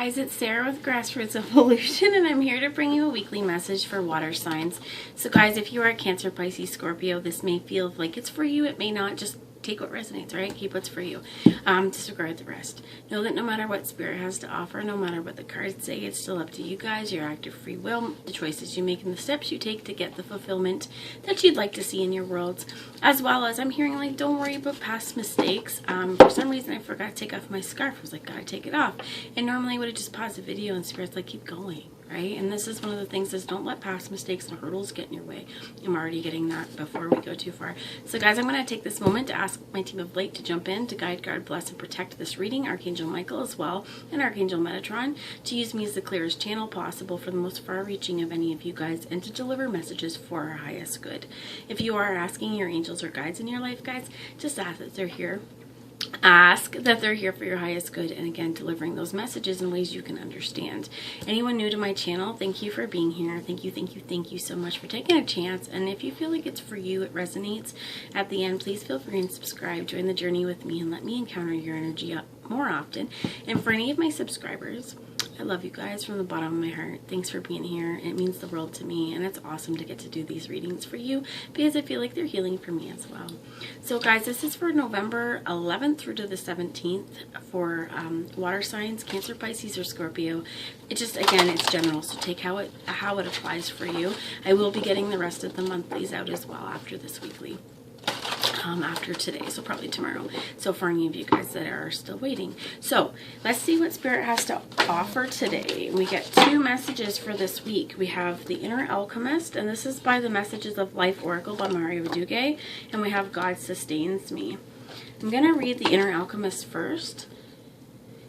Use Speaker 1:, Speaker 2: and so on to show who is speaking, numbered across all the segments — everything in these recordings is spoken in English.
Speaker 1: Guys, it's Sarah with Grassroots Evolution, and I'm here to bring you a weekly message for water signs. So guys, if you are a Cancer Pisces Scorpio, this may feel like it's for you. It may not. Just take what resonates, right? Keep what's for you. Disregard the rest. Know that no matter what Spirit has to offer, no matter what the cards say, it's still up to you guys, your active free will, the choices you make, and the steps you take to get the fulfillment that you'd like to see in your worlds. As well as I'm hearing, like, don't worry about past mistakes. For some reason, I forgot to take off my scarf. I was like, gotta take it off. And normally I would have just paused the video and Spirit's like, keep going. Right? And this is one of the things is don't let past mistakes and hurdles get in your way. I'm already getting that before we go too far. So guys, I'm going to take this moment to ask my team of light to jump in to guide, guard, bless, and protect this reading. Archangel Michael as well, and Archangel Metatron, to use me as the clearest channel possible for the most far-reaching of any of you guys, and to deliver messages for our highest good. If you are asking your angels or guides in your life, guys, just ask that they're here. Ask that they're here for your highest good, and again, delivering those messages in ways you can understand. Anyone new to my channel, thank you for being here. Thank you so much for taking a chance. And if you feel like it's for you, it resonates at the end, please feel free and subscribe. Join the journey with me and let me encounter your energy more often. And for any of my subscribers, I love you guys from the bottom of my heart. Thanks for being here. It means the world to me, and it's awesome to get to do these readings for you because I feel like they're healing for me as well. So guys, this is for November 11th through to the 17th for water signs, Cancer, Pisces, or Scorpio. It just, again, it's general, so take how it applies for you. I will be getting the rest of the monthlies out as well after this weekly. After today, so probably tomorrow. So for any of you guys that are still waiting. So let's see what Spirit has to offer today. We get two messages for this week. We have the Inner Alchemist, and this is by the Messages of Life Oracle by Mario Dugue, and we have God Sustains Me. I'm going to read the Inner Alchemist first.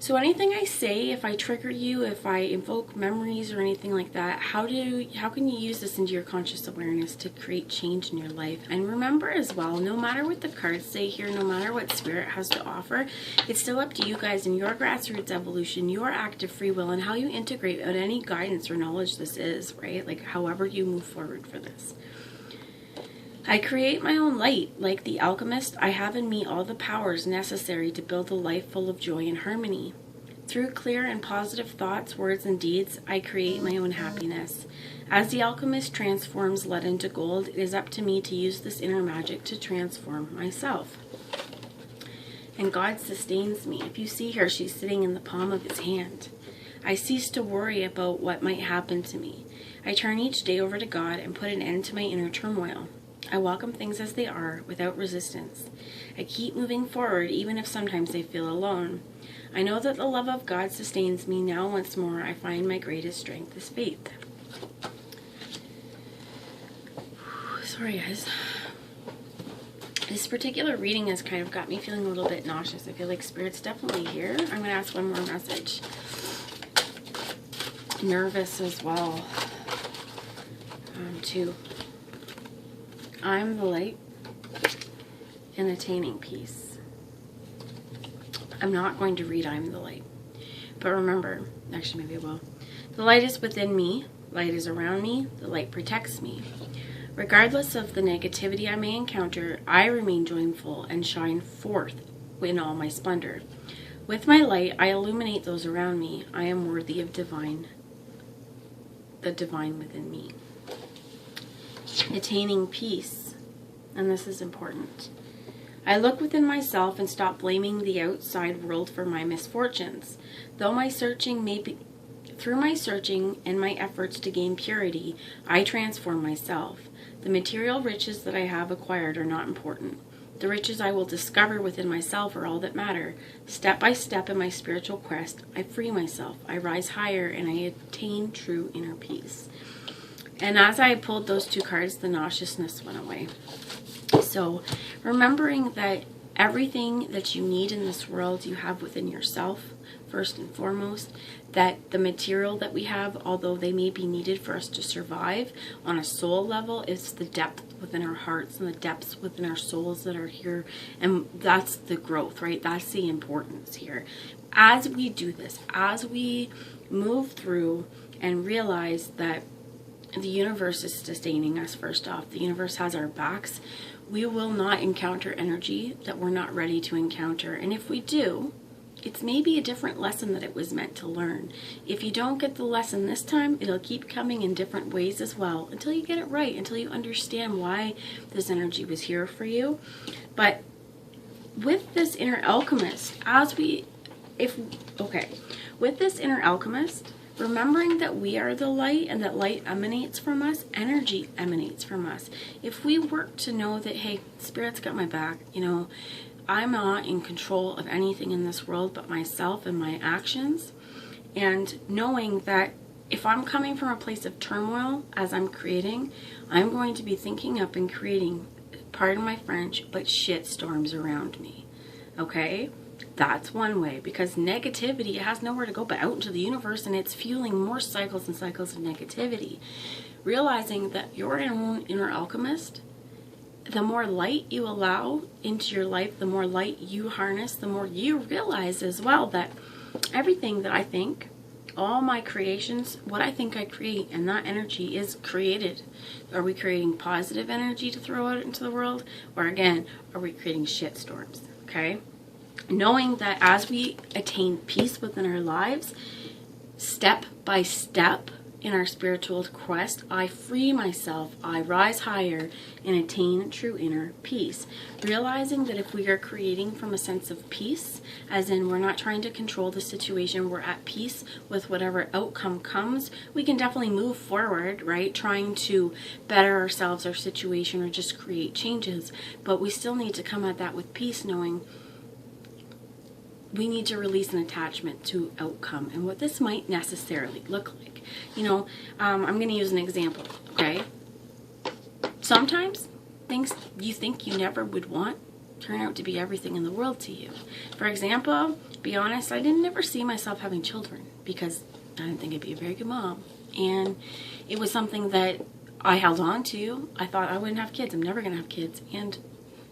Speaker 1: So anything I say, if I trigger you, if I invoke memories or anything like that, how can you use this into your conscious awareness to create change in your life? And remember as well, no matter what the cards say here, no matter what Spirit has to offer, it's still up to you guys in your grassroots evolution, your active free will, and how you integrate out any guidance or knowledge this is, right? Like however you move forward for this. I create my own light. Like the alchemist, I have in me all the powers necessary to build a life full of joy and harmony. Through clear and positive thoughts, words, and deeds, I create my own happiness. As the alchemist transforms lead into gold, it is up to me to use this inner magic to transform myself. And God sustains me. If you see her, she's sitting in the palm of his hand. I cease to worry about what might happen to me. I turn each day over to God and put an end to my inner turmoil. I welcome things as they are, without resistance. I keep moving forward, even if sometimes I feel alone. I know that the love of God sustains me. Now once more, I find my greatest strength is faith. Sorry, guys. This particular reading has kind of got me feeling a little bit nauseous. I feel like Spirit's definitely here. I'm going to ask one more message. Nervous as well, too. I'm the light and attaining peace. I'm not going to read I'm the light. But remember, actually maybe I will. The light is within me. Light is around me. The light protects me. Regardless of the negativity I may encounter, I remain joyful and shine forth in all my splendor. With my light, I illuminate those around me. I am worthy of the divine within me. Attaining peace, and this is important. I look within myself and stop blaming the outside world for my misfortunes. Through my searching and my efforts to gain purity, I transform myself. The material riches that I have acquired are not important. The riches I will discover within myself are all that matter. Step by step in my spiritual quest, I free myself, I rise higher, and I attain true inner peace. And as I pulled those two cards, the nauseousness went away. So remembering that everything that you need in this world you have within yourself, first and foremost, that the material that we have, although they may be needed for us to survive on a soul level, it's the depth within our hearts and the depths within our souls that are here. And that's the growth, right? That's the importance here. As we do this, as we move through and realize that the universe is sustaining us, first off, the universe has our backs, we will not encounter energy that we're not ready to encounter. And if we do, it's maybe a different lesson that it was meant to learn. If you don't get the lesson this time, it'll keep coming in different ways as well until you get it right, until you understand why this energy was here for you. But with this inner alchemist, with this inner alchemist, remembering that we are the light and that light emanates from us, energy emanates from us. If we work to know that, hey, Spirit's got my back, I'm not in control of anything in this world but myself and my actions, and knowing that if I'm coming from a place of turmoil as I'm creating, I'm going to be thinking up and creating, pardon my French, but shit storms around me. Okay? That's one way, because negativity has nowhere to go but out into the universe, and it's fueling more cycles and cycles of negativity. Realizing that you're your own inner alchemist, the more light you allow into your life, the more light you harness, the more you realize as well that everything that I think, all my creations, what I think I create, and that energy is created. Are we creating positive energy to throw out into the world? Or again, are we creating shit storms? Okay? Knowing that as we attain peace within our lives, step by step in our spiritual quest, I free myself, I rise higher and attain true inner peace. Realizing that if we are creating from a sense of peace, as in we're not trying to control the situation, we're at peace with whatever outcome comes, we can definitely move forward, right? Trying to better ourselves, our situation, or just create changes. But we still need to come at that with peace, knowing we need to release an attachment to outcome and what this might necessarily look like. I'm going to use an example, okay? Sometimes things you think you never would want turn out to be everything in the world to you. For example, be honest, I didn't ever see myself having children because I didn't think I'd be a very good mom. And it was something that I held on to. I thought I wouldn't have kids. I'm never going to have kids. And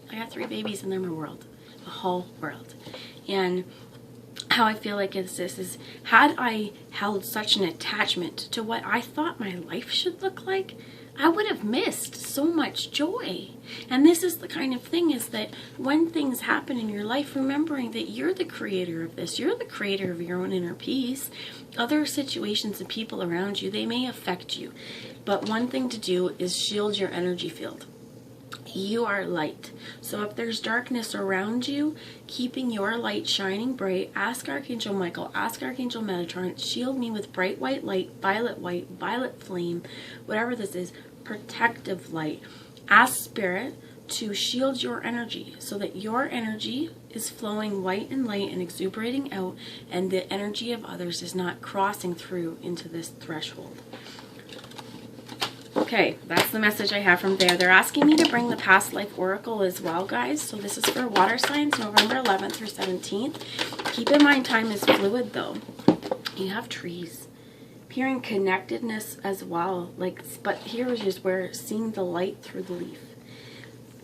Speaker 1: I got 3 babies and they're my world. The whole world. And how I feel like is had I held such an attachment to what I thought my life should look like, I would have missed so much joy. And this is the kind of thing, is that when things happen in your life, remembering that you're the creator of this, you're the creator of your own inner peace. Other situations and people around you, they may affect you. But one thing to do is shield your energy field. You are light. So if there's darkness around you, keeping your light shining bright, ask Archangel Michael, ask Archangel Metatron, shield me with bright white light, violet flame, whatever this is, protective light. Ask Spirit to shield your energy so that your energy is flowing white and light and exuberating out, and the energy of others is not crossing through into this threshold. Okay, that's the message I have from there. They're asking me to bring the past life oracle as well, guys. So this is for water signs, November 11th through 17th. Keep in mind, time is fluid, though. You have trees. Hearing connectedness as well. But here is where seeing the light through the leaf.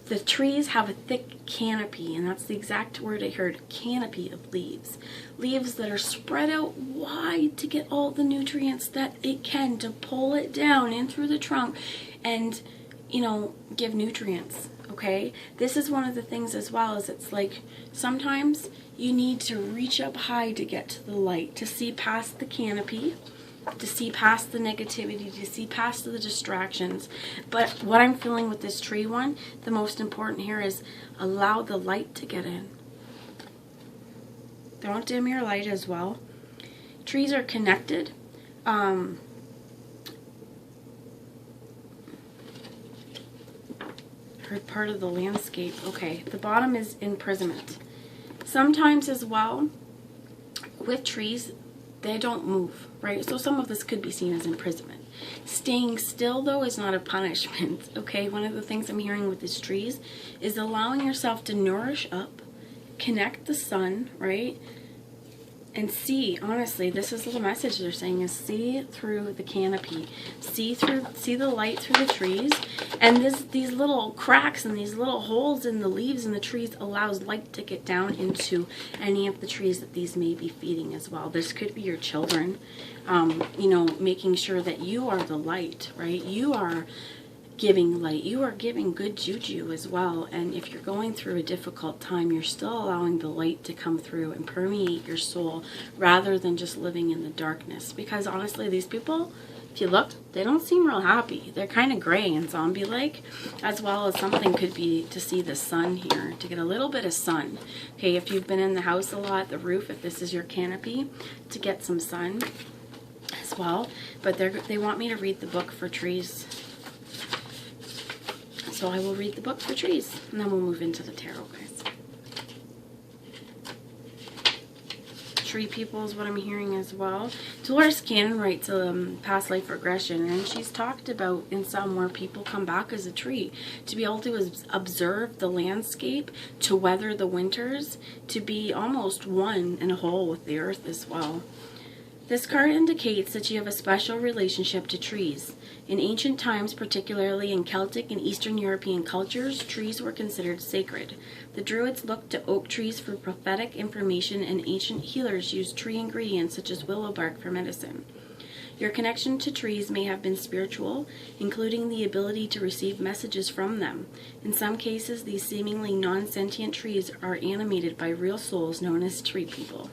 Speaker 1: The trees have a thick canopy, and that's the exact word I heard, canopy of leaves. Leaves that are spread out wide to get all the nutrients that it can, to pull it down in through the trunk and, give nutrients, okay? This is one of the things as well, is it's like sometimes you need to reach up high to get to the light, to see past the canopy, to see past the negativity, to see past the distractions. But what I'm feeling with this tree one, the most important here is allow the light to get in. Don't dim your light as well. Trees are connected. Part of the landscape. Okay, the bottom is imprisonment. Sometimes as well, with trees, they don't move, right? So some of this could be seen as imprisonment. Staying still, though, is not a punishment, okay? One of the things I'm hearing with these trees is allowing yourself to nourish up, connect the sun, right? And see, honestly, this is the message they're saying, is see through the canopy. See the light through the trees. And these little cracks and these little holes in the leaves and the trees allows light to get down into any of the trees that these may be feeding as well. This could be your children, making sure that you are the light, right? You are giving light. You are giving good juju as well. And if you're going through a difficult time, you're still allowing the light to come through and permeate your soul rather than just living in the darkness. Because honestly, these people, if you look, they don't seem real happy. They're kind of gray and zombie-like, as well as something could be to see the sun here, to get a little bit of sun. Okay, if you've been in the house a lot, the roof, if this is your canopy, to get some sun as well. But they want me to read the book for trees. So I will read the book for trees, and then we'll move into the tarot, guys. Tree people is what I'm hearing as well. Dolores Cannon writes past life regression, and she's talked about in some where people come back as a tree to be able to observe the landscape, to weather the winters, to be almost one and a whole with the earth as well. This card indicates that you have a special relationship to trees. In ancient times, particularly in Celtic and Eastern European cultures, trees were considered sacred. The Druids looked to oak trees for prophetic information, and ancient healers used tree ingredients such as willow bark for medicine. Your connection to trees may have been spiritual, including the ability to receive messages from them. In some cases, these seemingly non-sentient trees are animated by real souls known as tree people.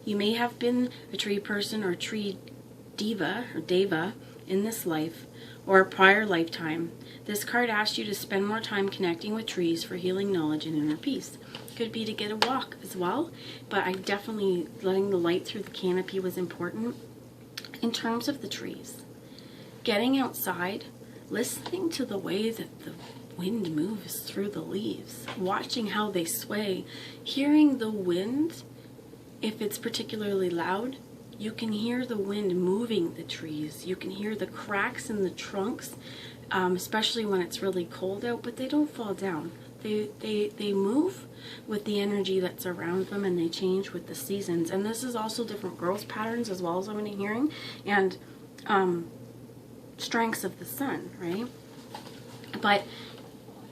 Speaker 1: You may have been a tree person or tree diva or deva in this life or a prior lifetime. This card asks you to spend more time connecting with trees for healing knowledge and inner peace. Could be to get a walk as well, but I definitely, letting the light through the canopy was important. In terms of the trees, getting outside, listening to the way that the wind moves through the leaves, watching how they sway, hearing the wind. If it's particularly loud, you can hear the wind moving the trees. You can hear the cracks in the trunks, especially when it's really cold out, but they don't fall down. They move with the energy that's around them, and they change with the seasons. And this is also different growth patterns as well as I'm hearing, and strengths of the sun, right? But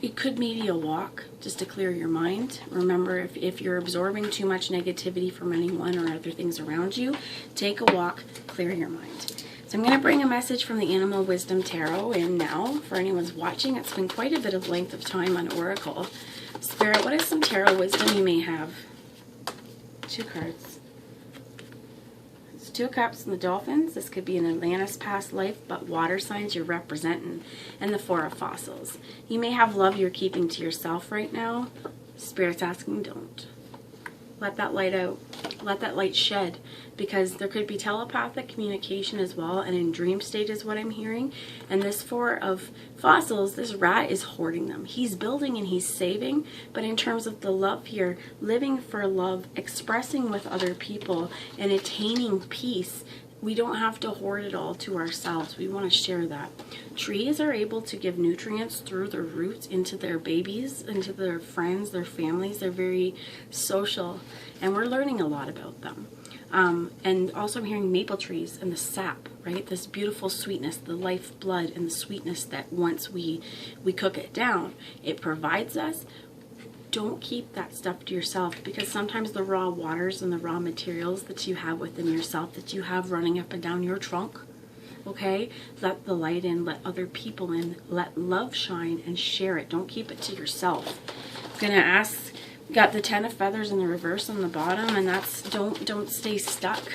Speaker 1: it could maybe a walk just to clear your mind. Remember, if you're absorbing too much negativity from anyone or other things around you, take a walk, clear your mind. So I'm going to bring a message from the Animal Wisdom Tarot in now. For anyone's watching, it's been quite a bit of length of time on Oracle. Spirit, what is some tarot wisdom you may have? 2 cards. It's 2 cups and the dolphins. This could be an Atlantis past life, but water signs you're representing. And the 4 of fossils. You may have love you're keeping to yourself right now. Spirit's asking, don't. Let that light out. Let that light shed, because there could be telepathic communication as well, and in dream state is what I'm hearing. And this 4 of fossils, this rat is hoarding them. He's building and he's saving, but in terms of the love here, living for love, expressing with other people, and attaining peace. We don't have to hoard it all to ourselves. We want to share that. Trees are able to give nutrients through their roots into their babies, into their friends, their families. They're very social, and we're learning a lot about them. And also I'm hearing maple trees and the sap, right? This beautiful sweetness, the lifeblood and the sweetness that once we cook it down, it provides us. Don't keep that stuff to yourself, because sometimes the raw waters and the raw materials that you have within yourself, that you have running up and down your trunk, okay? Let the light in, let other people in, let love shine and share it. Don't keep it to yourself. I'm going to ask, got the 10 of feathers in the reverse on the bottom, and that's don't stay stuck.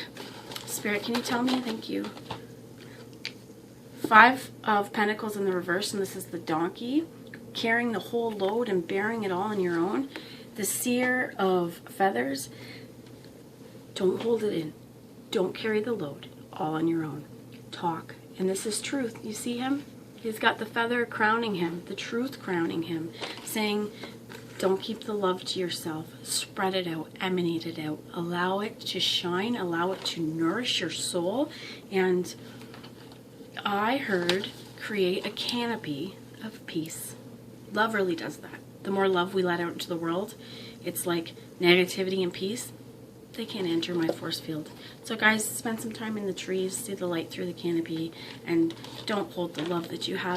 Speaker 1: Spirit, can you tell me? Thank you. 5 of pentacles in the reverse, and this is the donkey. Carrying the whole load and bearing it all on your own. The seer of feathers, don't hold it in. Don't carry the load all on your own. Talk. And this is truth. You see him? He's got the feather crowning him, the truth crowning him, saying, don't keep the love to yourself. Spread it out, emanate it out. Allow it to shine, allow it to nourish your soul. And I heard create a canopy of peace. Love really does that. The more love we let out into the world, it's like negativity and peace, they can't enter my force field. So guys, spend some time in the trees, see the light through the canopy, and don't hold the love that you have